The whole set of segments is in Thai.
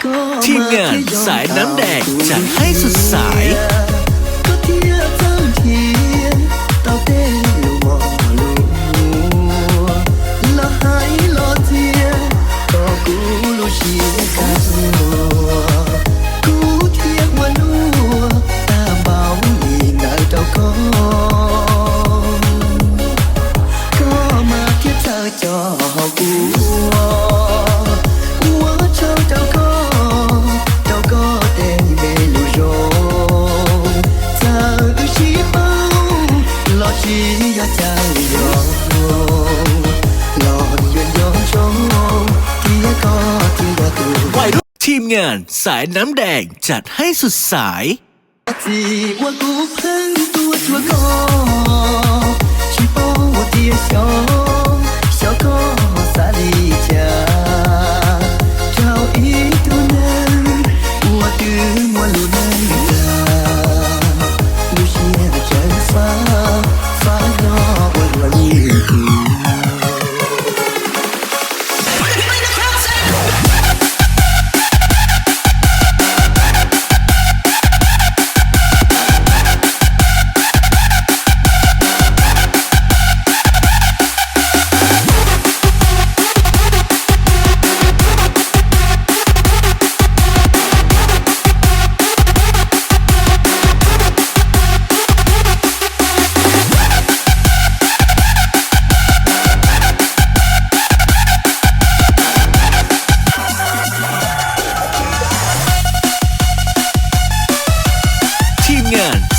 ทีมงานสายน้ำแดงจัดให้สุดสายก็เทียบเท่าเทียนเต้าเต้ลูกมอลูละหายลอเทียก็กูรู้เชียกันกูเทียบว่าลัวตาเบาอีนายเจ้าก็มาเทียบเธอจอกูทีมงานสายน้ำแดงจัดให้สุดสายที่ว่ากูเพิ่งตัวชัวร์ก็ชิโป้เดียชอก็สาลีจ้าเจ้าอีตัวนั้นว่าตื่นว่าลูนันจ้าลูเชียจันฟ้าดอกวันนี้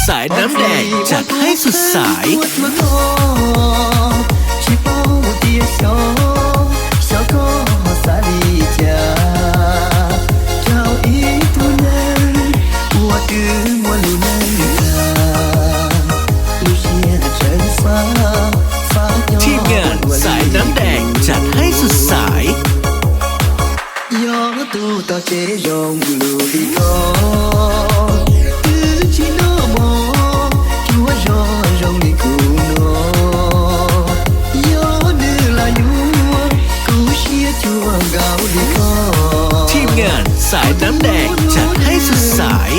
สายน้ำแดงจัดให้สุดสายชิโป้เดียชอก็สาลีจ้าเจ้าอีตัวนั้นว่าตื่นว่าลูนันจ้าลูเชียจันฟ้าทีมงานสายน้ำแดงจัดให้สุดสายยอตูต่อเจยงลูดีก็ทีมงานสายน้ำแดงจัดให้สุดสาย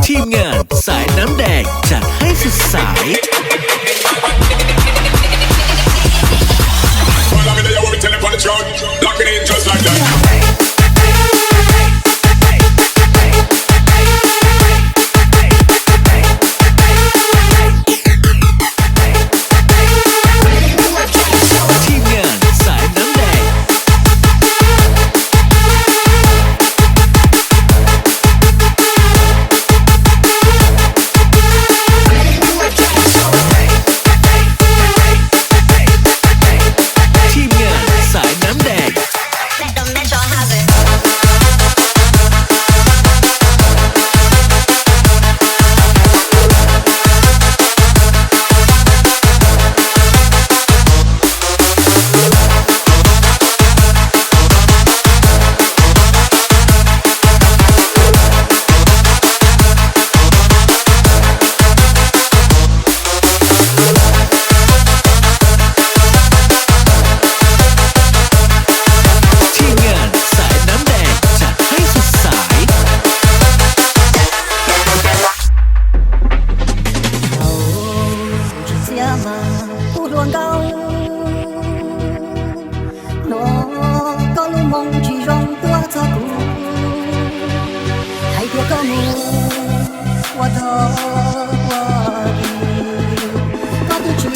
ทีมงานสายน้ำแดงจัดให้สุดสาย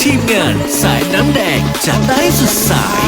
ทีมงานสายน้ำแดงจัดให้สุดสาย